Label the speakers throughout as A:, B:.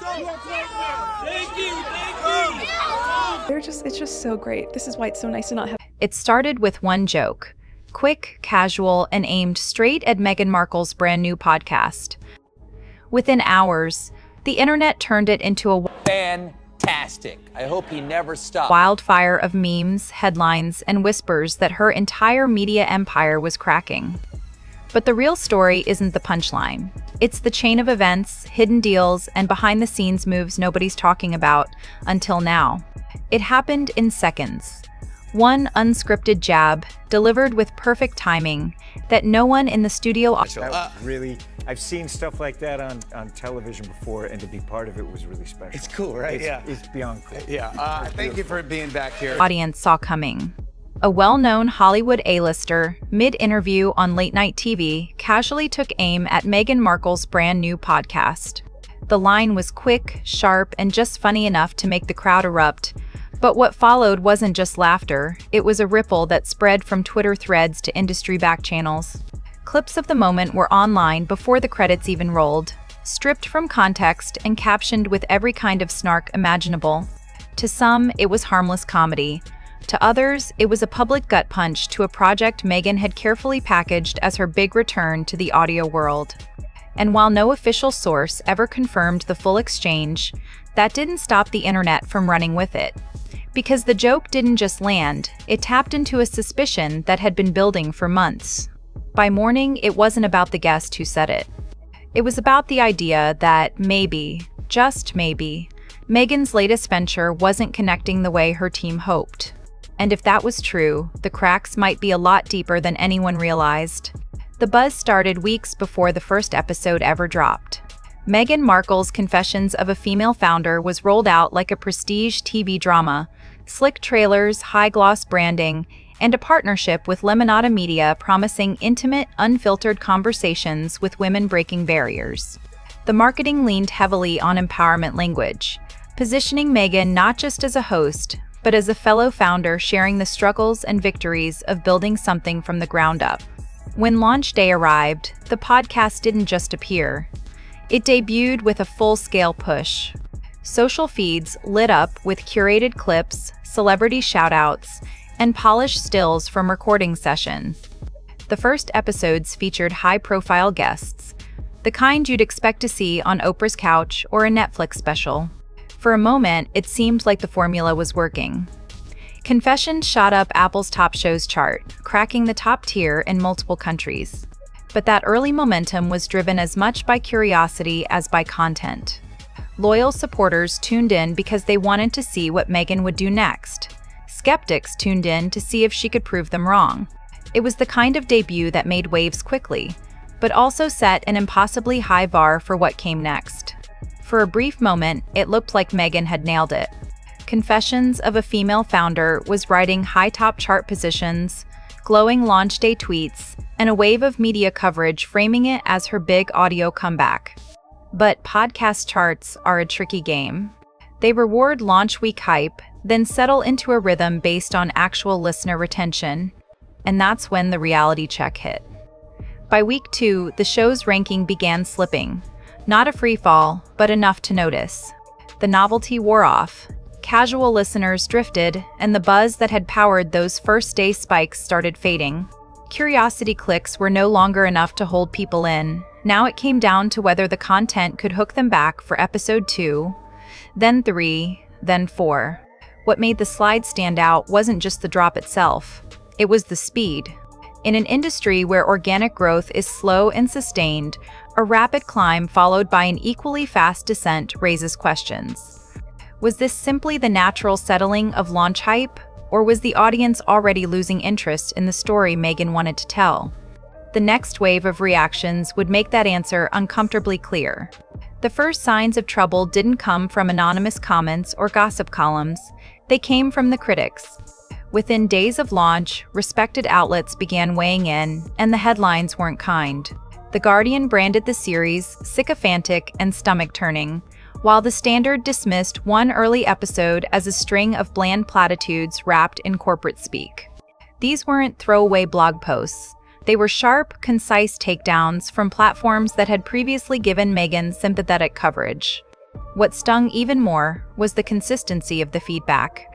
A: Thank you.
B: It's just so great. This is why it's so nice to not have.
C: It started with one joke, quick, casual, and aimed straight at Meghan Markle's brand new podcast. Within hours, the internet turned it into a
A: Fantastic. I hope he never stops.
C: wildfire of memes, headlines, and whispers that her entire media empire was cracking. But the real story isn't the punchline. It's the chain of events, hidden deals, and behind-the-scenes moves nobody's talking about until now. It happened in seconds. One unscripted jab, delivered with perfect timing, that no one in the studio...
D: I've seen stuff like that on television before, and to be part of it was really special.
A: It's cool, right?
D: It's beyond cool.
A: Yeah. Thank you for being back here.
C: Audience saw coming. A well-known Hollywood A-lister, mid-interview on late-night TV, casually took aim at Meghan Markle's brand new podcast. The line was quick, sharp, and just funny enough to make the crowd erupt. But what followed wasn't just laughter, it was a ripple that spread from Twitter threads to industry back channels. Clips of the moment were online before the credits even rolled, stripped from context and captioned with every kind of snark imaginable. To some, it was harmless comedy. To others, it was a public gut punch to a project Meghan had carefully packaged as her big return to the audio world. And while no official source ever confirmed the full exchange, that didn't stop the internet from running with it. Because the joke didn't just land, it tapped into a suspicion that had been building for months. By morning, it wasn't about the guest who said it. It was about the idea that maybe, just maybe, Meghan's latest venture wasn't connecting the way her team hoped. And if that was true, the cracks might be a lot deeper than anyone realized. The buzz started weeks before the first episode ever dropped. Meghan Markle's Confessions of a Female Founder was rolled out like a prestige TV drama, slick trailers, high-gloss branding, and a partnership with Lemonada Media promising intimate, unfiltered conversations with women breaking barriers. The marketing leaned heavily on empowerment language, positioning Meghan not just as a host, but as a fellow founder sharing the struggles and victories of building something from the ground up. When launch day arrived, the podcast didn't just appear. It debuted with a full-scale push. Social feeds lit up with curated clips, celebrity shout-outs, and polished stills from recording sessions. The first episodes featured high-profile guests, the kind you'd expect to see on Oprah's couch or a Netflix special. For a moment, it seemed like the formula was working. Confessions shot up Apple's top shows chart, cracking the top tier in multiple countries. But that early momentum was driven as much by curiosity as by content. Loyal supporters tuned in because they wanted to see what Meghan would do next. Skeptics tuned in to see if she could prove them wrong. It was the kind of debut that made waves quickly, but also set an impossibly high bar for what came next. For a brief moment, it looked like Meghan had nailed it. Confessions of a Female Founder was riding high top chart positions, glowing launch day tweets, and a wave of media coverage framing it as her big audio comeback. But podcast charts are a tricky game. They reward launch week hype, then settle into a rhythm based on actual listener retention. And that's when the reality check hit. By week 2, the show's ranking began slipping. Not a free fall, but enough to notice. The novelty wore off. Casual listeners drifted, and the buzz that had powered those first-day spikes started fading. Curiosity clicks were no longer enough to hold people in. Now it came down to whether the content could hook them back for episode 2, then 3, then 4. What made the slide stand out wasn't just the drop itself. It was the speed. In an industry where organic growth is slow and sustained, a rapid climb followed by an equally fast descent raises questions. Was this simply the natural settling of launch hype, or was the audience already losing interest in the story Meghan wanted to tell? The next wave of reactions would make that answer uncomfortably clear. The first signs of trouble didn't come from anonymous comments or gossip columns. They came from the critics. Within days of launch, respected outlets began weighing in, and the headlines weren't kind. The Guardian branded the series sycophantic and stomach-turning, while The Standard dismissed one early episode as a string of bland platitudes wrapped in corporate speak. These weren't throwaway blog posts. They were sharp, concise takedowns from platforms that had previously given Meghan sympathetic coverage. What stung even more was the consistency of the feedback.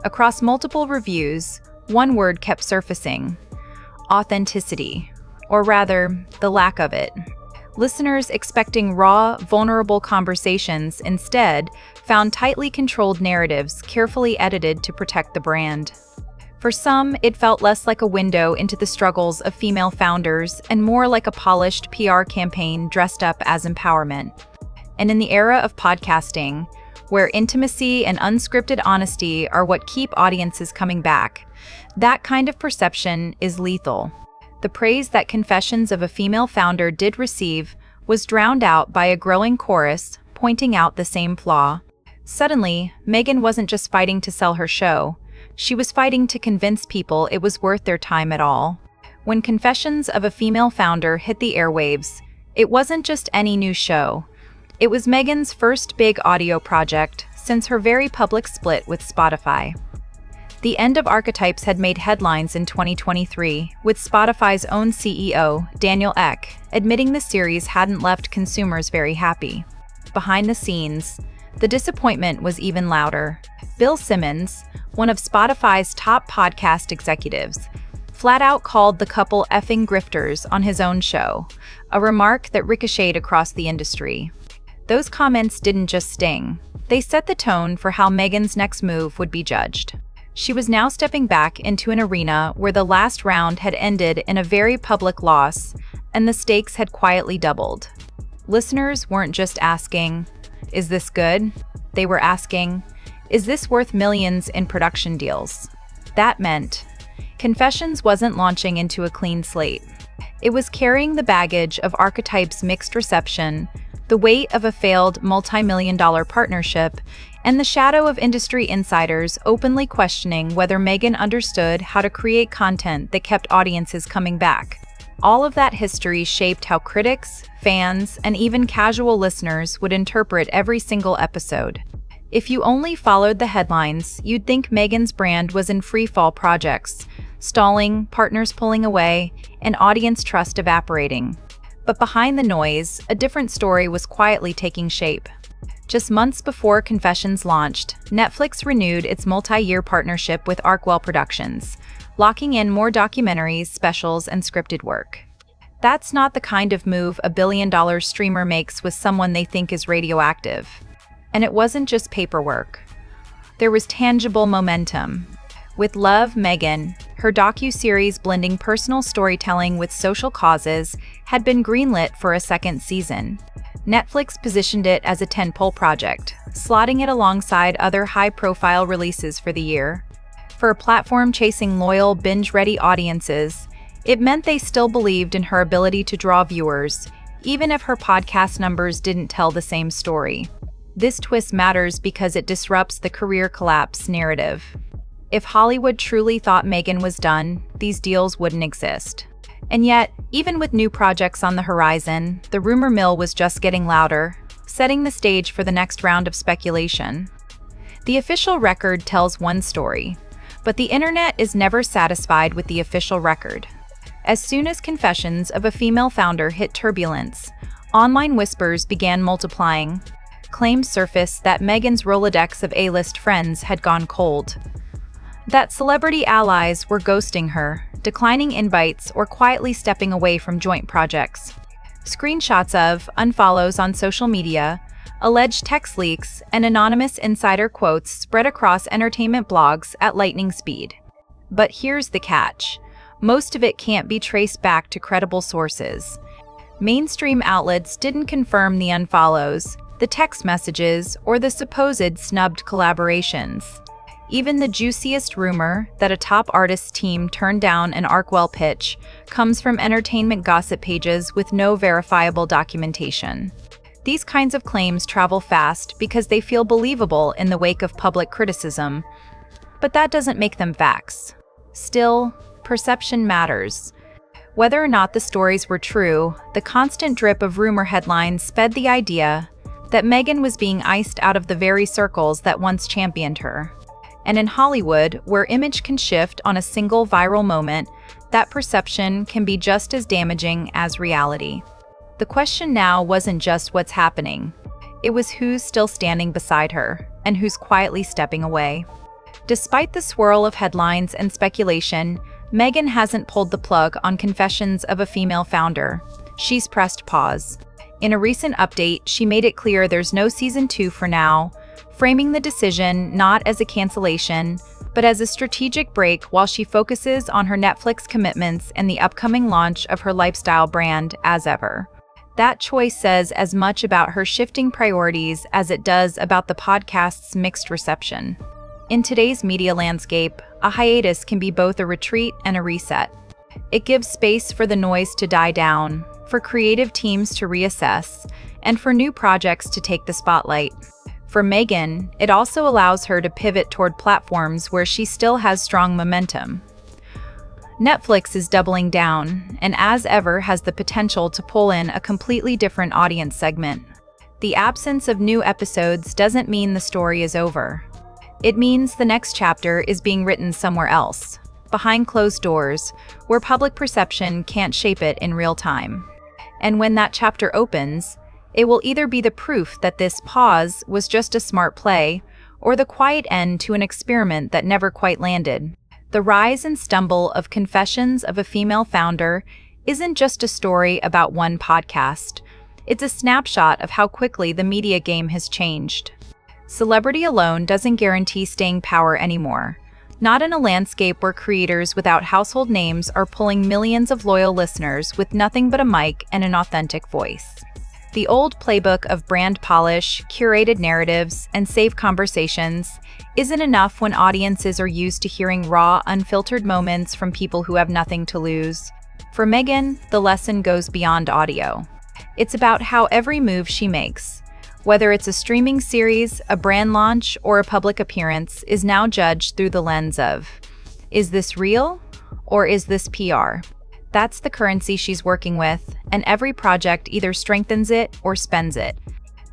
C: Across multiple reviews, one word kept surfacing: authenticity, or rather, the lack of it. Listeners expecting raw, vulnerable conversations instead found tightly controlled narratives carefully edited to protect the brand. For some, it felt less like a window into the struggles of female founders and more like a polished PR campaign dressed up as empowerment. And in the era of podcasting, where intimacy and unscripted honesty are what keep audiences coming back, that kind of perception is lethal. The praise that Confessions of a Female Founder did receive was drowned out by a growing chorus pointing out the same flaw. Suddenly, Meghan wasn't just fighting to sell her show, she was fighting to convince people it was worth their time at all. When Confessions of a Female Founder hit the airwaves, it wasn't just any new show. It was Meghan's first big audio project since her very public split with Spotify. The end of Archetypes had made headlines in 2023, with Spotify's own CEO, Daniel Ek, admitting the series hadn't left consumers very happy. Behind the scenes, the disappointment was even louder. Bill Simmons, one of Spotify's top podcast executives, flat out called the couple effing grifters on his own show, a remark that ricocheted across the industry. Those comments didn't just sting, they set the tone for how Meghan's next move would be judged. She was now stepping back into an arena where the last round had ended in a very public loss, and the stakes had quietly doubled. Listeners weren't just asking, "Is this good?" They were asking, "Is this worth millions in production deals?" That meant Confessions wasn't launching into a clean slate. It was carrying the baggage of Archetype's mixed reception, the weight of a failed multi-million-dollar partnership, and the shadow of industry insiders openly questioning whether Meghan understood how to create content that kept audiences coming back. All of that history shaped how critics, fans, and even casual listeners would interpret every single episode. If you only followed the headlines, you'd think Meghan's brand was in free-fall projects, stalling, partners pulling away, and audience trust evaporating. But behind the noise, a different story was quietly taking shape. Just months before Confessions launched, Netflix renewed its multi-year partnership with Arkwell Productions, locking in more documentaries, specials, and scripted work. That's not the kind of move a billion-dollar streamer makes with someone they think is radioactive. And it wasn't just paperwork. There was tangible momentum. With Love, Meghan, her docu-series blending personal storytelling with social causes, had been greenlit for a second season. Netflix positioned it as a tentpole project, slotting it alongside other high-profile releases for the year. For a platform chasing loyal, binge-ready audiences, it meant they still believed in her ability to draw viewers, even if her podcast numbers didn't tell the same story. This twist matters because it disrupts the career collapse narrative. If Hollywood truly thought Meghan was done, these deals wouldn't exist. And yet, even with new projects on the horizon, the rumor mill was just getting louder, setting the stage for the next round of speculation. The official record tells one story, but the internet is never satisfied with the official record. As soon as Confessions of a Female Founder hit turbulence, online whispers began multiplying. Claims surfaced that Meghan's Rolodex of A-list friends had gone cold, that celebrity allies were ghosting her, declining invites, or quietly stepping away from joint projects. Screenshots of unfollows on social media, alleged text leaks, and anonymous insider quotes spread across entertainment blogs at lightning speed. But here's the catch. Most of it can't be traced back to credible sources. Mainstream outlets didn't confirm the unfollows, the text messages, or the supposed snubbed collaborations. Even the juiciest rumor that a top artist's team turned down an Arkwell pitch comes from entertainment gossip pages with no verifiable documentation. These kinds of claims travel fast because they feel believable in the wake of public criticism, but that doesn't make them facts. Still, perception matters. Whether or not the stories were true, the constant drip of rumor headlines sped the idea that Meghan was being iced out of the very circles that once championed her. And in Hollywood, where image can shift on a single viral moment, that perception can be just as damaging as reality. The question now wasn't just what's happening. It was who's still standing beside her and who's quietly stepping away. Despite the swirl of headlines and speculation, Meghan hasn't pulled the plug on Confessions of a Female Founder. She's pressed pause. In a recent update, she made it clear there's no season 2 for now, framing the decision not as a cancellation, but as a strategic break while she focuses on her Netflix commitments and the upcoming launch of her lifestyle brand As Ever. That choice says as much about her shifting priorities as it does about the podcast's mixed reception. In today's media landscape, a hiatus can be both a retreat and a reset. It gives space for the noise to die down, for creative teams to reassess, and for new projects to take the spotlight. For Meghan, it also allows her to pivot toward platforms where she still has strong momentum. Netflix is doubling down, and As Ever has the potential to pull in a completely different audience segment. The absence of new episodes doesn't mean the story is over. It means the next chapter is being written somewhere else, behind closed doors, where public perception can't shape it in real time. And when that chapter opens, it will either be the proof that this pause was just a smart play, or the quiet end to an experiment that never quite landed. The rise and stumble of Confessions of a Female Founder isn't just a story about one podcast. It's a snapshot of how quickly the media game has changed. Celebrity alone doesn't guarantee staying power anymore. Not in a landscape where creators without household names are pulling millions of loyal listeners with nothing but a mic and an authentic voice. The old playbook of brand polish, curated narratives, and safe conversations isn't enough when audiences are used to hearing raw, unfiltered moments from people who have nothing to lose. For Meghan, the lesson goes beyond audio. It's about how every move she makes, whether it's a streaming series, a brand launch, or a public appearance, is now judged through the lens of, is this real or is this PR? That's the currency she's working with, and every project either strengthens it or spends it.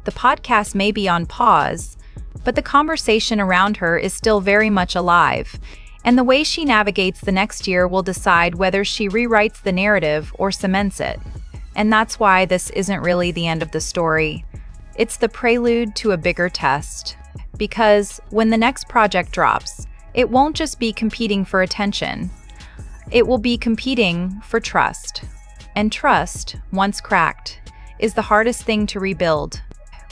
C: The podcast may be on pause, but the conversation around her is still very much alive, and the way she navigates the next year will decide whether she rewrites the narrative or cements it. And that's why this isn't really the end of the story. It's the prelude to a bigger test. Because when the next project drops, it won't just be competing for attention. It will be competing for trust. And trust, once cracked, is the hardest thing to rebuild.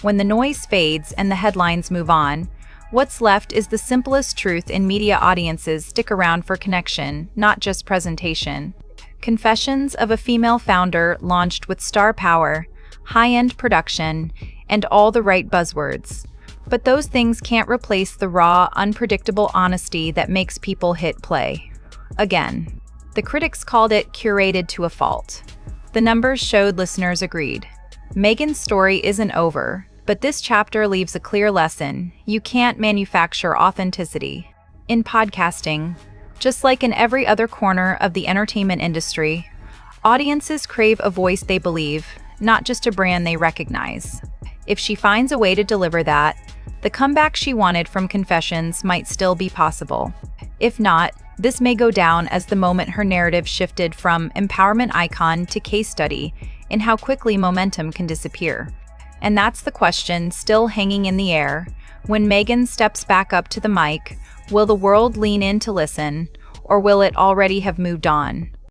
C: When the noise fades and the headlines move on, what's left is the simplest truth in media audiences stick around for connection, not just presentation. Confessions of a Female Founder launched with star power, high-end production, and all the right buzzwords. But those things can't replace the raw, unpredictable honesty that makes people hit play. Again, the critics called it curated to a fault. The numbers showed listeners agreed. Meghan's story isn't over, but this chapter leaves a clear lesson: you can't manufacture authenticity. In podcasting, just like in every other corner of the entertainment industry, audiences crave a voice they believe, not just a brand they recognize. If she finds a way to deliver that, the comeback she wanted from Confessions might still be possible. If not, this may go down as the moment her narrative shifted from empowerment icon to case study in how quickly momentum can disappear. And that's the question still hanging in the air. When Meghan steps back up to the mic, will the world lean in to listen, or will it already have moved on?